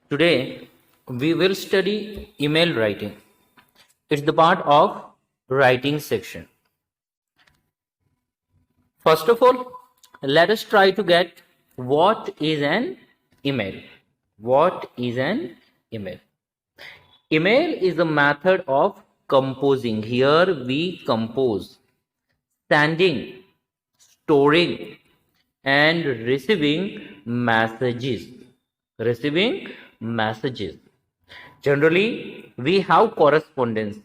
Today we will study email writing. It's the part of writing section. First of all, let us try to get what is an email. What is an email? Email is a method of composing. Here we compose, sending, storing, and receiving messages. Receiving messages. Generally, we have correspondence,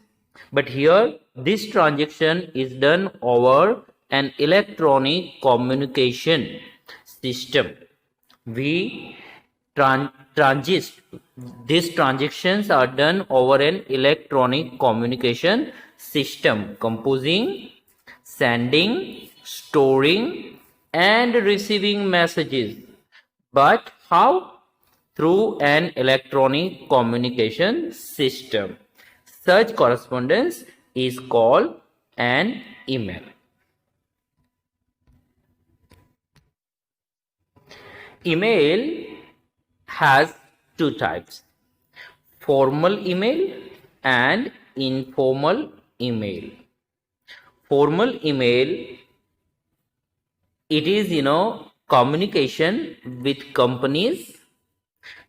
but here this transaction is done over an electronic communication system. We these transactions are done over an electronic communication system, composing, sending, storing, and receiving messages. But how? Through an electronic communication system. Such correspondence is called an email. Email has two types: formal email and informal email. Formal email, it is communication with companies,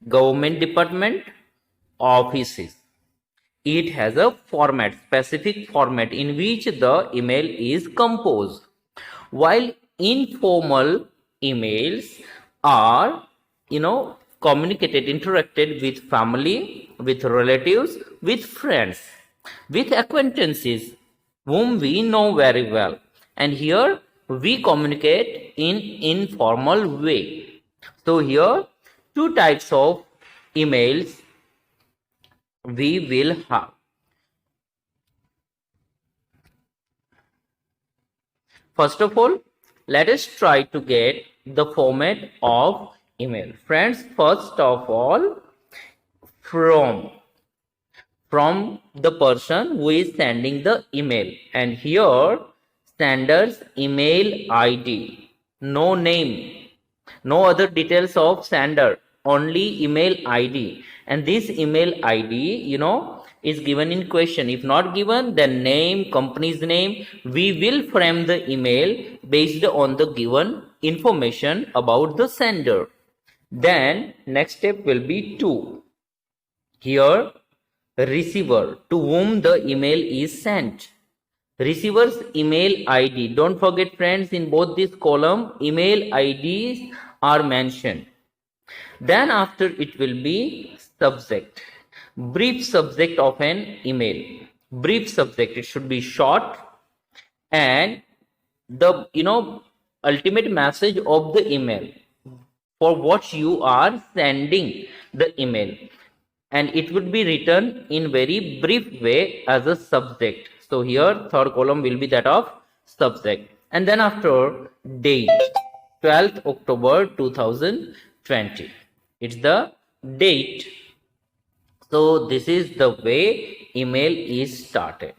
government department, offices. It has a format, specific format in which the email is composed. While informal emails are, communicated, interacted with family, with relatives, with friends, with acquaintances whom we know very well. And here we communicate in informal way. So here two types of emails we will have. First of all, let us try to get the format of email. Friends, first of all, from the person who is sending the email, and here sender's email ID, no name, no other details of sender, only email ID. And this email ID, is given in question. If not given, then name, company's name. We will frame the email based on the given information about the sender. Then next step will be 2. Here, receiver, to whom the email is sent. Receiver's email ID. Don't forget, friends, in both this column, email IDs are mentioned. Then after it will be subject, brief subject of an email. Brief subject, it should be short, and the ultimate message of the email, for what you are sending the email, and it would be written in very brief way as a subject. So here third column will be that of subject. And then after date, 12th October 2020. It's the date. So this is the way email is started.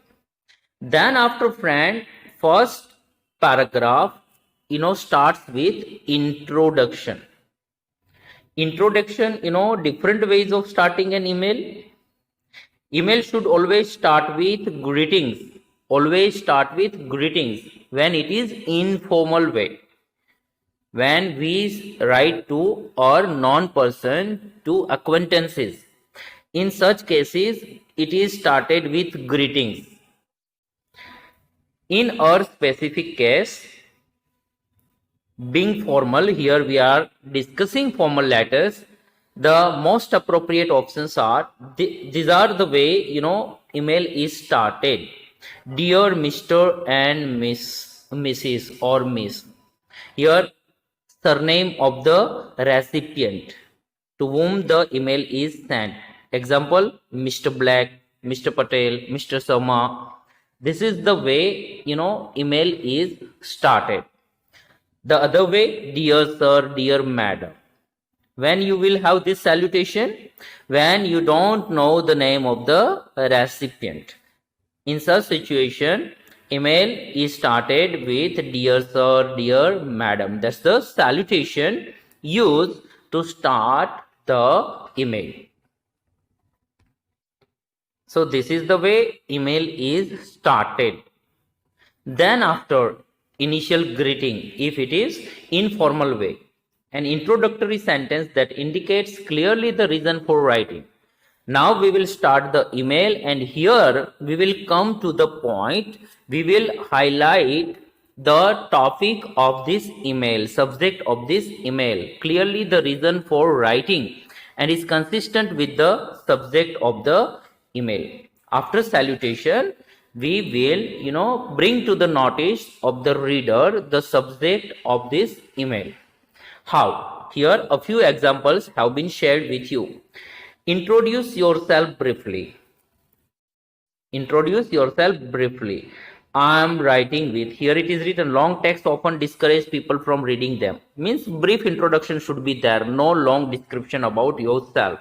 Then after, friend, first paragraph starts with introduction. Introduction, different ways of starting an email. Email should always start with greetings. Always start with greetings when it is informal way. When we write to our non-person, to acquaintances, in such cases, it is started with greetings. In our specific case, being formal, here we are discussing formal letters. The most appropriate options are, these are the way, email is started. Dear Mr. and Mrs. or Miss. Here surname of the recipient to whom the email is sent. Example, Mr. Black, Mr. Patel, Mr. Sharma. This is the way email is started. The other way, dear sir, dear madam. When you will have this salutation, when you don't know the name of the recipient. In such situation, email is started with dear sir, dear madam. That's the salutation used to start the email. So this is the way email is started. Then after initial greeting, if it is informal way, an introductory sentence that indicates clearly the reason for writing. Now we will start the email, and here we will come to the point. We will highlight the topic of this email, subject of this email, clearly the reason for writing, and is consistent with the subject of the email. After salutation, we will bring to the notice of the reader the subject of this email. How? Here a few examples have been shared with you. Introduce yourself briefly. Introduce yourself briefly. I am writing with, here it is written, long text often discourage people from reading them. Means brief introduction should be there, no long description about yourself.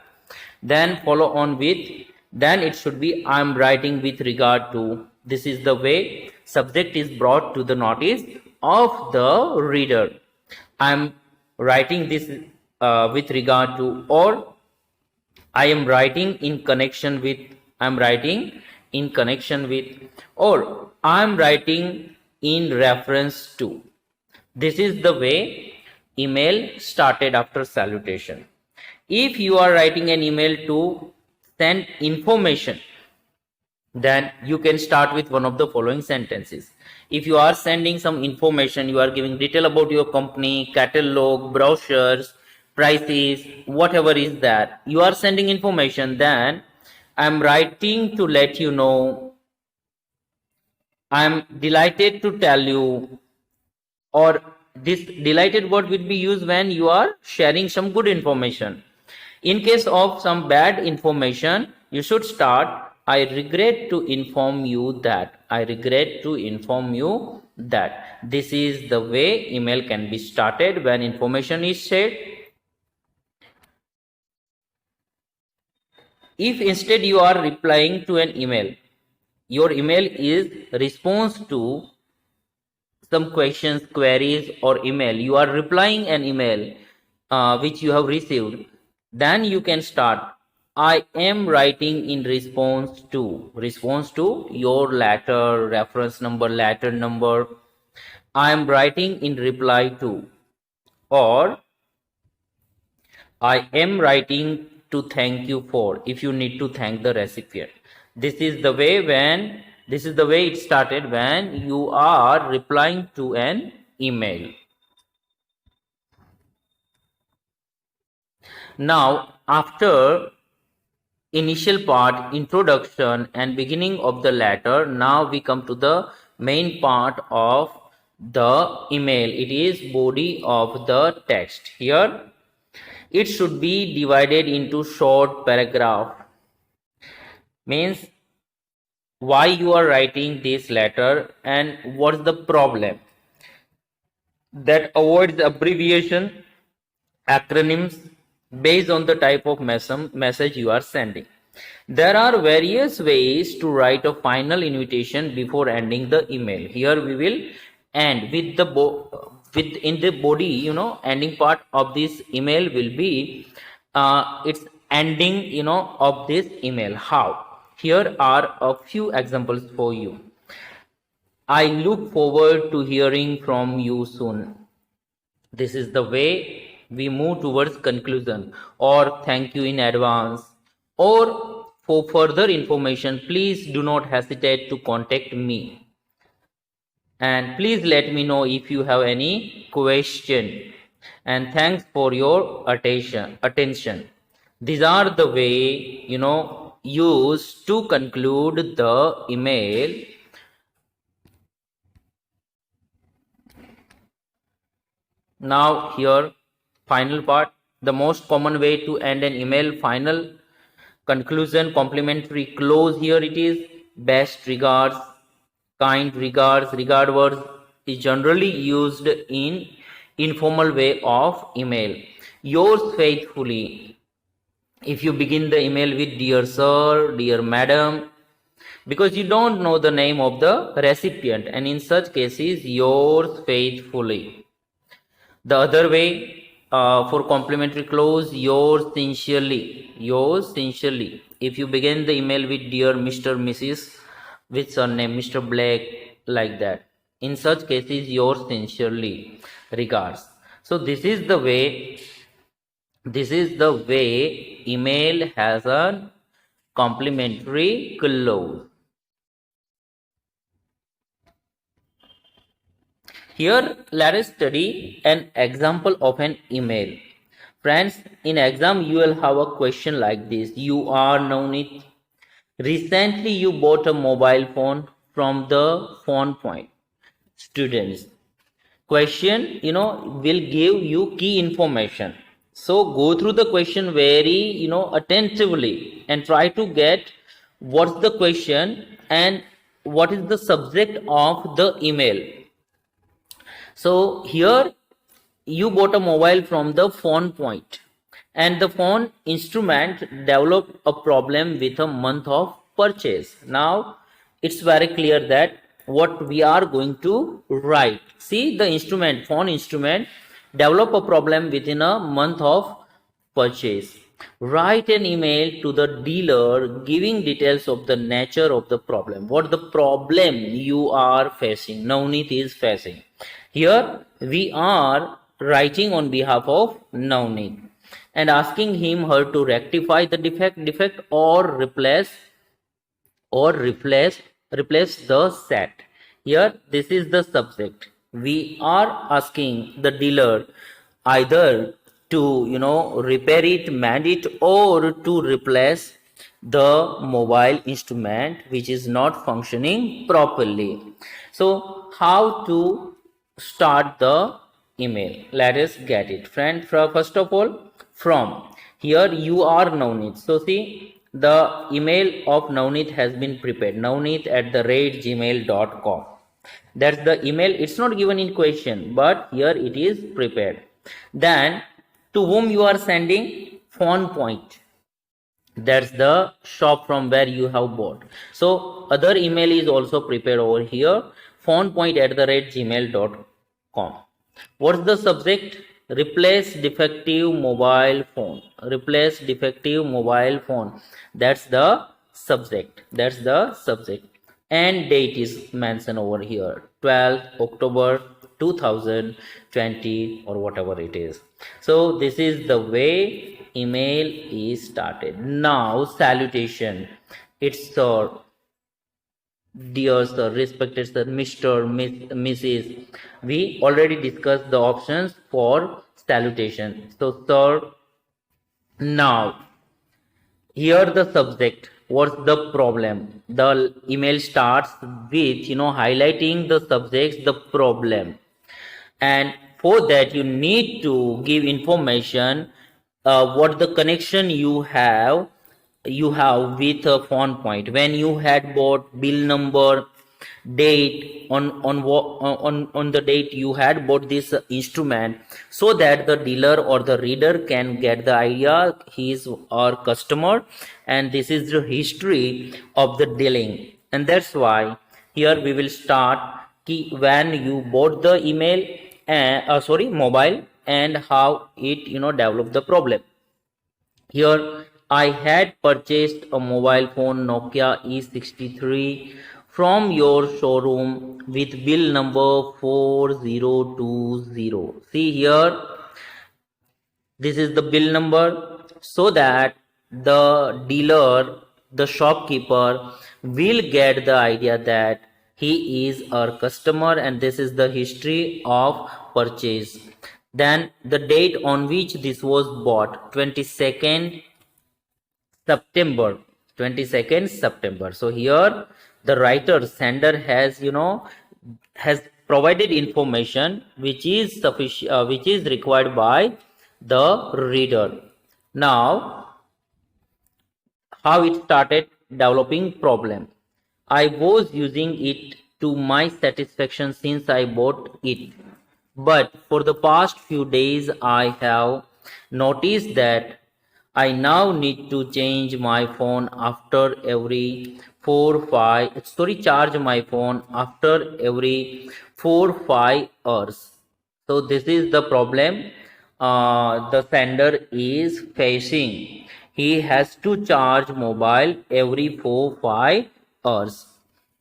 Then follow on with, then it should be, I am writing with regard to. This is the way subject is brought to the notice of the reader. I am writing this with regard to, or I am writing in connection with, I am writing in connection with, or I am writing in reference to. This is the way email started after salutation. If you are writing an email to send information, then you can start with one of the following sentences. If you are sending some information, you are giving detail about your company, catalog, brochures, prices, whatever is that, you are sending information, then I am writing to let you know, I am delighted to tell you, or this delighted word will be used when you are sharing some good information. In case of some bad information, you should start, I regret to inform you that. I regret to inform you that. This is the way email can be started when information is shared. If instead you are replying to an email, your email is response to some questions, queries, or email, you are replying an email which you have received, then you can start, I am writing in response to your letter, reference number, letter number. I am writing in reply to, or I am writing to thank you for, if you need to thank the recipient. This is the way it started when you are replying to an email. Now, after initial part, introduction and beginning of the letter, now we come to the main part of the email. It is body of the text. Here it should be divided into short paragraph. Means why you are writing this letter and what's the problem. That avoids abbreviation, acronyms, based on the type of message you are sending. There are various ways to write a final invitation before ending the email. Here we will end with the in the body, ending part of this email will be its ending, of this email. How? Here are a few examples for you. I look forward to hearing from you soon. This is the way we move towards conclusion, or thank you in advance, or for further information, please do not hesitate to contact me. And please let me know if you have any question. And thanks for your attention. These are the way, used to conclude the email. Now here, final part, the most common way to end an email: final, conclusion, complimentary close. Here it is: best regards, kind regards. Regard words is generally used in informal way of email. Yours faithfully. If you begin the email with dear sir, dear madam, because you don't know the name of the recipient, and in such cases yours faithfully. The other way, for complimentary close, yours sincerely. Yours sincerely. If you begin the email with dear Mr. Mrs. with surname Mr. Black, like that, in such cases yours sincerely. Regards. So this is the way email has a complimentary close. Here, let us study an example of an email. Friends, in exam you will have a question like this. You are Navneet. Recently you bought a mobile phone from the Phone Point. Students, question, will give you key information. So go through the question very, attentively and try to get what's the question and what is the subject of the email. So here you bought a mobile from the Phone Point, and the phone instrument developed a problem with a month of purchase. Now it's very clear that what we are going to write. See, the phone instrument develop a problem within a month of purchase. Write an email to the dealer giving details of the nature of the problem. What the problem you are facing, Navneet is facing. Here we are writing on behalf of Navneet and asking her to rectify the defect or replace the set. Here this is the subject. We are asking the dealer either to repair it, mend it, or to replace the mobile instrument which is not functioning properly. So how to start the email? Let us get it. Friend, first of all, from. Here you are Navneet. So see, the email of Navneet has been prepared. Navneet@gmail.com. That's the email. It's not given in question, but here it is prepared. Then to whom you are sending? Phone Point. That's the shop from where you have bought. So other email is also prepared over here. phonepoint@gmail.com. What's the subject? Replace defective mobile phone. Replace defective mobile phone. That's the subject. And date is mentioned over here. 12th October 2020 or whatever it is. So this is the way email is started. Now salutation. It's sir, dear sir, respected sir, Mr., Miss, Mrs. We already discussed the options for salutation. So sir. Now here the subject. What's the problem? The email starts with highlighting the subject, the problem, and for that you need to give information what the connection you have with a Phone Point, when you had bought, bill number, date, on the date you had bought this instrument, so that the dealer or the reader can get the idea he is our customer and this is the history of the dealing. And that's why here we will start when you bought the mobile and how it developed the problem. Here I had purchased a mobile phone Nokia E63 from your showroom with bill number 4020. See here, this is the bill number, so that the dealer, the shopkeeper will get the idea that he is our customer and this is the history of purchase. Then the date on which this was bought, 22nd September. So here the writer, sender has provided information which is sufficient, which is required by the reader. Now, how it started developing problem. I was using it to my satisfaction since I bought it. But for the past few days, I have noticed that I now need to change my phone after every 4 5 sorry charge my phone after every 4 5 hours. So this is the problem the sender is facing. He has to charge mobile every 4 5 hours.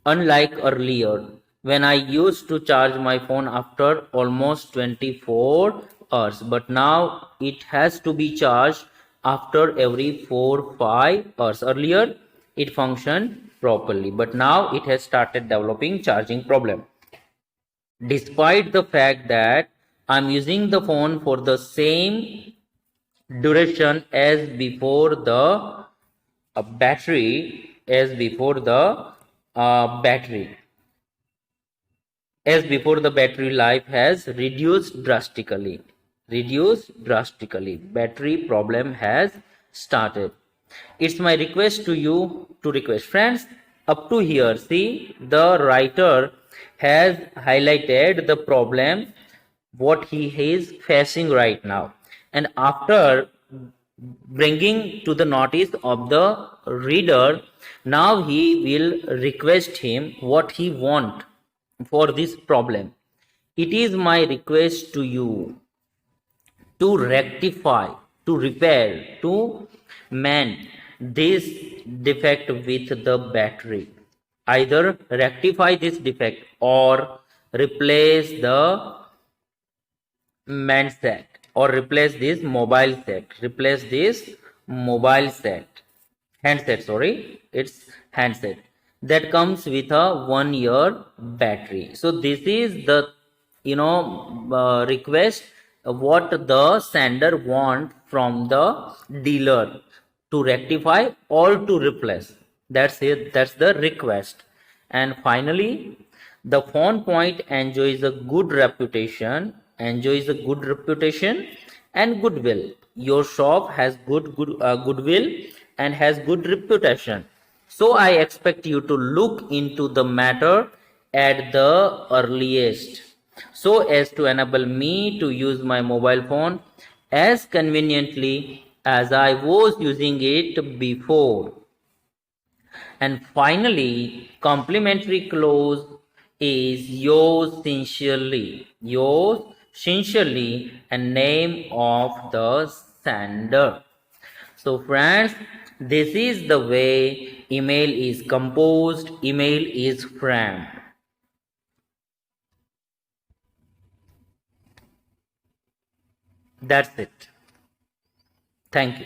Unlike earlier, when I used to charge my phone after almost 24 hours, but now it has to be charged after every 4 5 hours. Earlier, it functioned properly, but now it has started developing charging problem. Despite the fact that I'm using the phone for the same duration as before the battery as before the battery life has reduced drastically, battery problem has started. It's my request to you to request friends up to here. See, the writer has highlighted the problem what he is facing right now, and after bringing to the notice of the reader, now he will request him what he want for this problem. It is my request to you to rectify, to repair, to mend this defect with the battery. Either rectify this defect or replace the set or replace this mobile set handset, sorry, it's handset that comes with a 1 year battery. So this is the request what the sender want from the dealer, to rectify or to replace. That's it, that's the request. And finally, the phone point enjoys a good reputation and goodwill. Your shop has goodwill and has good reputation. So I expect you to look into the matter at the earliest, so as to enable me to use my mobile phone as conveniently as I was using it before. And finally, complimentary clause is yours sincerely, and name of the sender. So friends, this is the way email is composed, email is framed. That's it. Thank you.